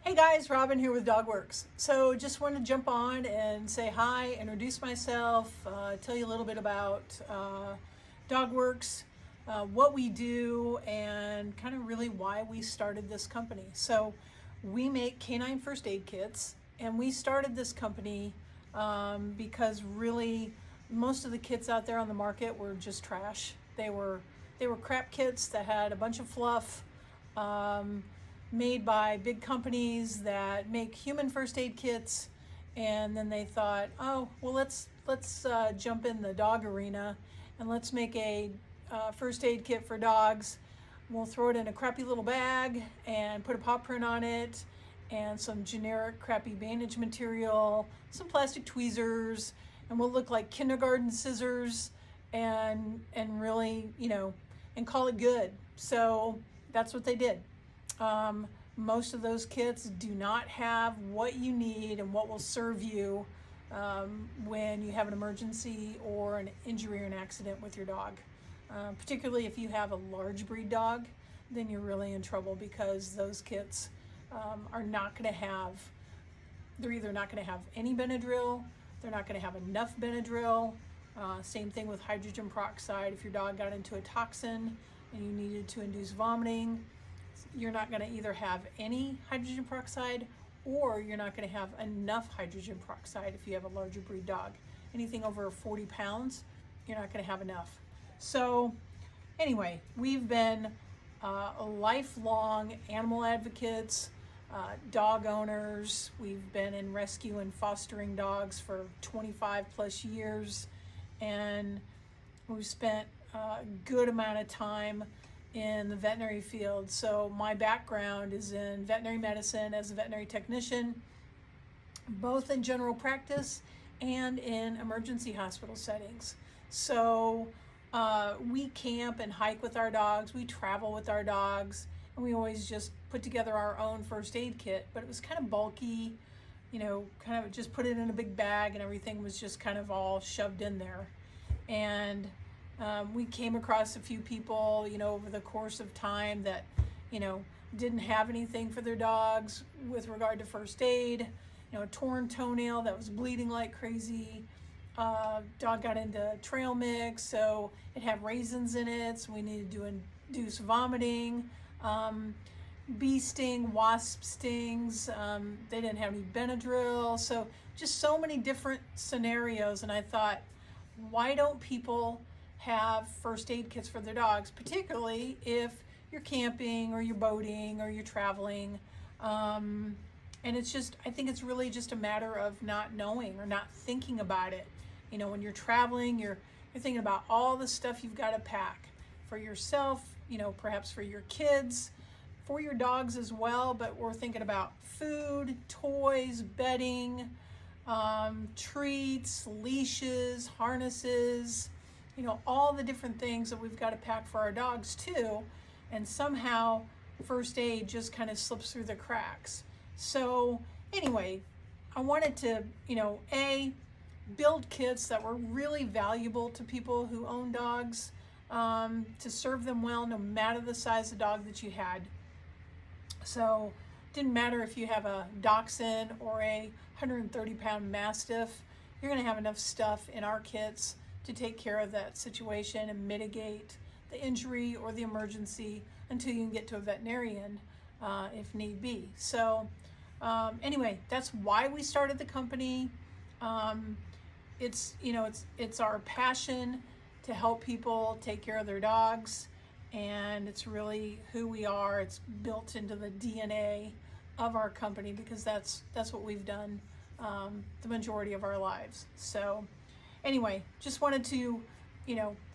Hey guys, Robin here with DOGWORX. So just wanted to jump on and say hi, introduce myself, tell you a little bit about DOGWORX, what we do, and kind of really why we started this company. So we make canine first aid kits, and we started this company because really most of the kits out there on the market were just trash. They were crap kits that had a bunch of fluff. Made by big companies that make human first aid kits, and then they thought, oh well, let's jump in the dog arena and let's make a first aid kit for dogs. We'll throw it in a crappy little bag and put a paw print on it and some generic crappy bandage material, some plastic tweezers, and we'll look like kindergarten scissors and really, and call it good. So that's what they did. Most of those kits do not have what you need and what will serve you when you have an emergency or an injury or an accident with your dog. Particularly if you have a large breed dog, then you're really in trouble because those kits are not going to have, they're either not going to have any Benadryl, they're not going to have enough Benadryl. Same thing with hydrogen peroxide. If your dog got into a toxin and you needed to induce vomiting, you're not going to either have any hydrogen peroxide or you're not going to have enough hydrogen peroxide if you have a larger breed dog. Anything over 40 pounds, you're not going to have enough. So anyway, we've been lifelong animal advocates, dog owners. We've been in rescue and fostering dogs for 25 plus years, and we've spent a good amount of time in the veterinary field. So my background is in veterinary medicine as a veterinary technician, both in general practice and in emergency hospital settings. So we camp and hike with our dogs, we travel with our dogs, and we always just put together our own first aid kit, but it was kind of bulky, kind of just put it in a big bag and everything was just kind of all shoved in there. And we came across a few people, over the course of time that, didn't have anything for their dogs with regard to first aid. A torn toenail that was bleeding like crazy. Dog got into trail mix, so it had raisins in it, so we needed to induce vomiting. Bee sting, wasp stings. They didn't have any Benadryl, so just so many different scenarios. And I thought, why don't people have first aid kits for their dogs, particularly if you're camping or you're boating or you're traveling. And it's just, I think it's really just a matter of not knowing or not thinking about it. When you're traveling, you're thinking about all the stuff you've got to pack for yourself, perhaps for your kids, for your dogs as well, but we're thinking about food, toys, bedding, treats, leashes, harnesses, all the different things that we've got to pack for our dogs too. And somehow first aid just kind of slips through the cracks. So anyway, I wanted to, build kits that were really valuable to people who own dogs, to serve them well no matter the size of dog that you had. So it didn't matter if you have a dachshund or a 130-pound mastiff, you're going to have enough stuff in our kits to take care of that situation and mitigate the injury or the emergency until you can get to a veterinarian if need be. So anyway, that's why we started the company. It's our passion to help people take care of their dogs, and it's really who we are. It's built into the DNA of our company because that's what we've done the majority of our lives. So anyway, just wanted to,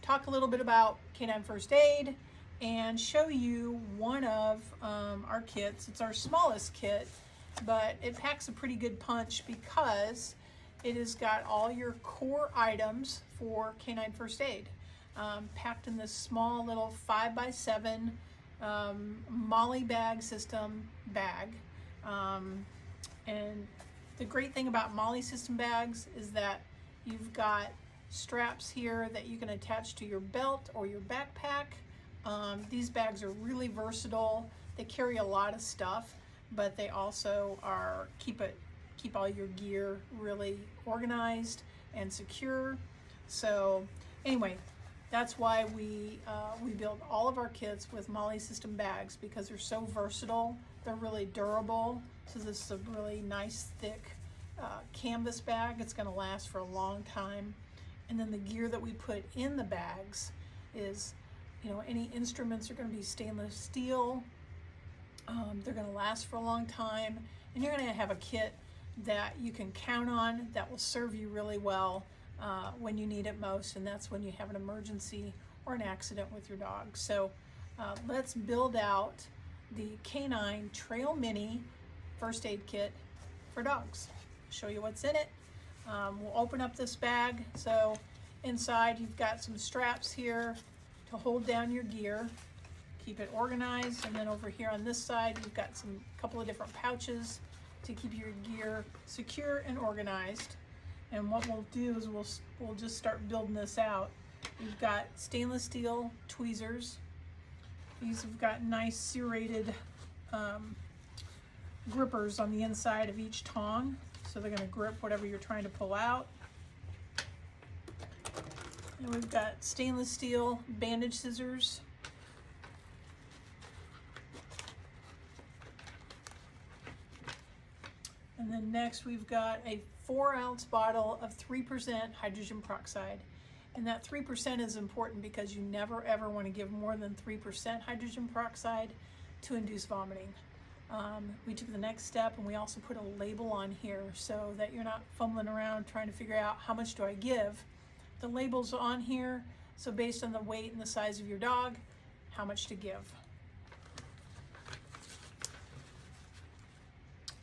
talk a little bit about canine first aid and show you one of our kits. It's our smallest kit, but it packs a pretty good punch because it has got all your core items for canine first aid, packed in this small little 5x7 Molly bag system bag. And the great thing about Molly system bags is that you've got straps here that you can attach to your belt or your backpack. These bags are really versatile. They carry a lot of stuff. but they also keep all your gear really organized and secure. So anyway, that's why we build all of our kits with Molly System bags, because they're so versatile. They're really durable. So this is a really nice thick canvas bag. It's going to last for a long time. And then the gear that we put in the bags is, any instruments are going to be stainless steel. They're going to last for a long time, and you're going to have a kit that you can count on, that will serve you really well when you need it most, and that's when you have an emergency or an accident with your dog. So let's build out the Canine Trail Mini first aid kit for dogs. Show you what's in it. We'll open up this bag. So inside you've got some straps here to hold down your gear, keep it organized, and then over here on this side you've got a couple of different pouches to keep your gear secure and organized. And what we'll do is we'll just start building this out. We've got stainless steel tweezers. These have got nice serrated grippers on the inside of each tong, so they're going to grip whatever you're trying to pull out. And we've got stainless steel bandage scissors. And then next we've got a 4-ounce bottle of 3% hydrogen peroxide. And that 3% is important because you never ever want to give more than 3% hydrogen peroxide to induce vomiting. We took the next step, and we also put a label on here so that you're not fumbling around trying to figure out how much do I give. The label's on here, so based on the weight and the size of your dog, how much to give.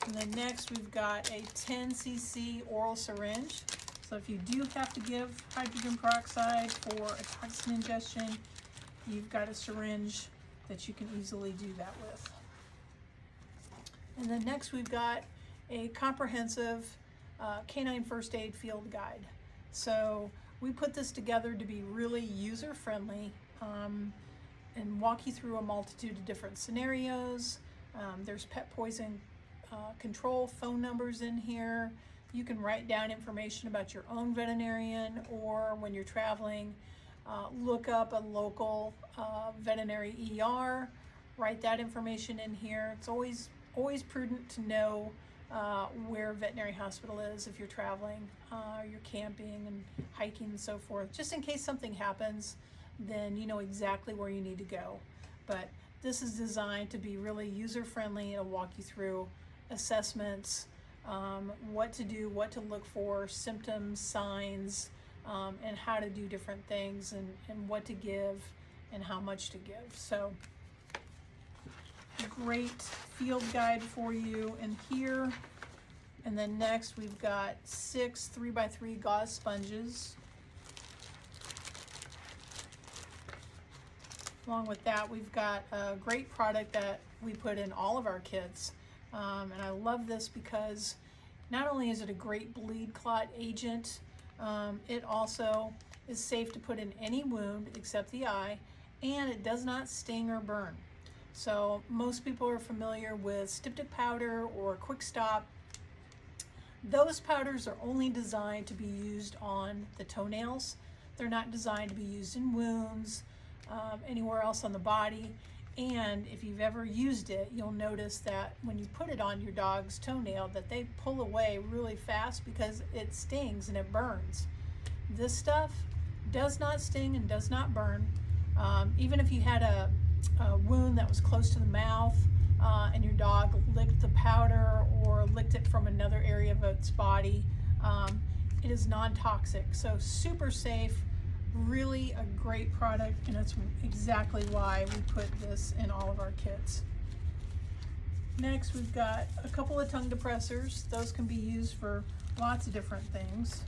And then next we've got a 10 cc oral syringe. So if you do have to give hydrogen peroxide for a toxin ingestion, you've got a syringe that you can easily do that with. And then next we've got a comprehensive canine first aid field guide. So we put this together to be really user-friendly and walk you through a multitude of different scenarios. There's pet poison control phone numbers in here. You can write down information about your own veterinarian, or when you're traveling, look up a local veterinary ER, write that information in here. It's always prudent to know where a veterinary hospital is if you're traveling, you're camping and hiking and so forth. Just in case something happens, then you know exactly where you need to go. But this is designed to be really user-friendly. It'll walk you through assessments, what to do, what to look for, symptoms, signs, and how to do different things, and what to give and how much to give. So great field guide for you in here. And then next we've got 6 3x3 gauze sponges. Along with that, we've got a great product that we put in all of our kits. And I love this because not only is it a great bleed clot agent, it also is safe to put in any wound except the eye, and it does not sting or burn. So most people are familiar with styptic powder or quick stop. Those powders are only designed to be used on the toenails. They're not designed to be used in wounds, anywhere else on the body. And if you've ever used it, you'll notice that when you put it on your dog's toenail, that they pull away really fast because it stings and it burns. This stuff does not sting and does not burn. Even if you had a wound that was close to the mouth and your dog licked the powder or licked it from another area of its body, it is non-toxic. So super safe, really a great product, and it's exactly why we put this in all of our kits. Next, we've got a couple of tongue depressors. Those can be used for lots of different things.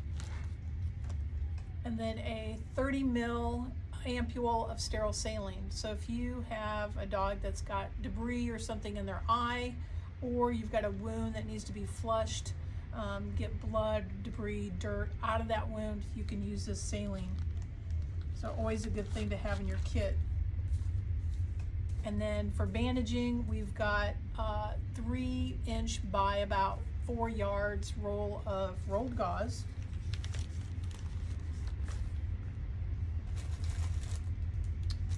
And then a 30 ml ampule of sterile saline. So if you have a dog that's got debris or something in their eye, or you've got a wound that needs to be flushed, get blood, debris, dirt out of that wound, you can use this saline. So always a good thing to have in your kit. And then for bandaging, we've got 3-inch by about 4 yards roll of rolled gauze.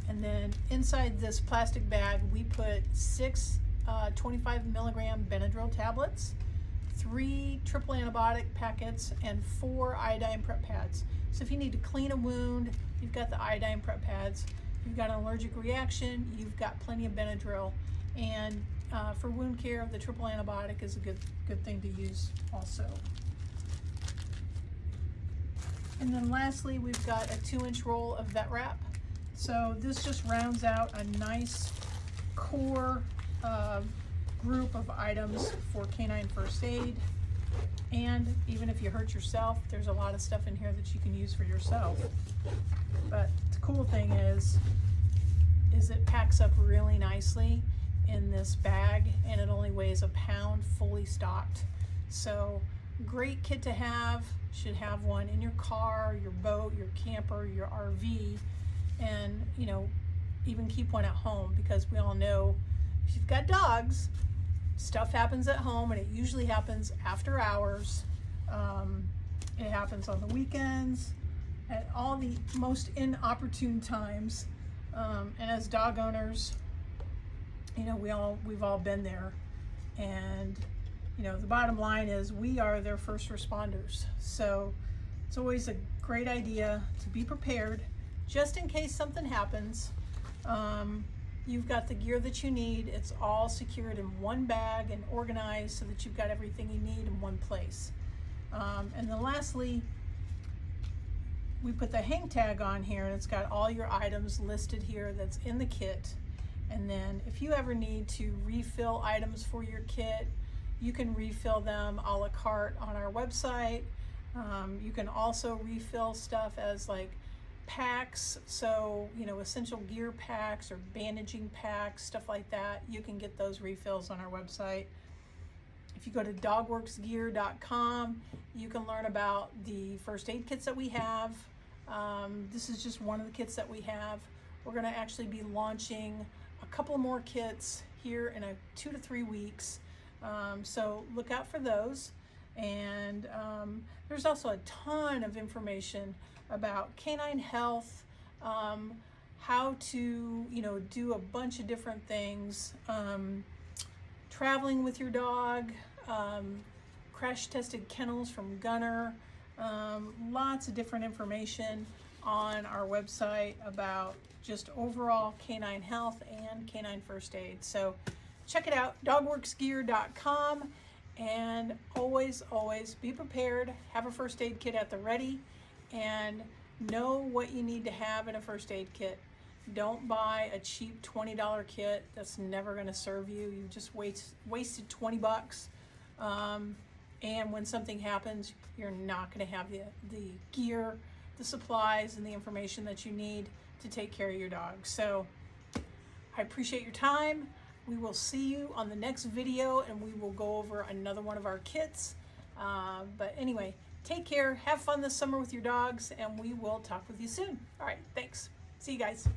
And then inside this plastic bag, we put 6 25 milligram Benadryl tablets, 3 triple antibiotic packets, and 4 iodine prep pads. So if you need to clean a wound, you've got the iodine prep pads. If you've got an allergic reaction, you've got plenty of Benadryl. And for wound care, the triple antibiotic is a good thing to use also. And then lastly, we've got a 2-inch roll of vet wrap. So this just rounds out a nice core group of items for canine first aid. And even if you hurt yourself, there's a lot of stuff in here that you can use for yourself. But the cool thing is it packs up really nicely in this bag, and it only weighs a pound fully stocked. So great kit to have. Should have one in your car, your boat, your camper, your RV, and you know, even keep one at home, because we all know if you've got dogs, stuff happens at home, and it usually happens after hours. It happens on the weekends, at all the most inopportune times. And as dog owners, you know, we've all been there. And you know, the bottom line is we are their first responders. So it's always a great idea to be prepared just in case something happens. You've got the gear that you need. It's all secured in one bag and organized so that you've got everything you need in one place. And then lastly, we put the hang tag on here, and it's got all your items listed here that's in the kit. And then if you ever need to refill items for your kit, you can refill them a la carte on our website. You can also refill stuff as like packs, so you know, essential gear packs or bandaging packs, stuff like that. You can get those refills on our website. If you go to DOGWORXgear.com, you can learn about the first aid kits that we have. This is just one of the kits that we have. We're going to actually be launching a couple more kits here in 2 to 3 weeks. So look out for those. And there's also a ton of information about canine health, how to, you know, do a bunch of different things, traveling with your dog, crash tested kennels from Gunner, lots of different information on our website about just overall canine health and canine first aid. So check it out, DOGWORXgear.com. And always be prepared, have a first aid kit at the ready, and know what you need to have in a first aid kit. Don't buy a cheap $20 kit that's never going to serve you. You just wasted 20 bucks. And when something happens, you're not going to have the gear, the supplies, and the information that you need to take care of your dog. So I appreciate your time. We will see you on the next video, and we will go over another one of our kits. But anyway, take care, have fun this summer with your dogs, and we will talk with you soon. All right, thanks. See you guys.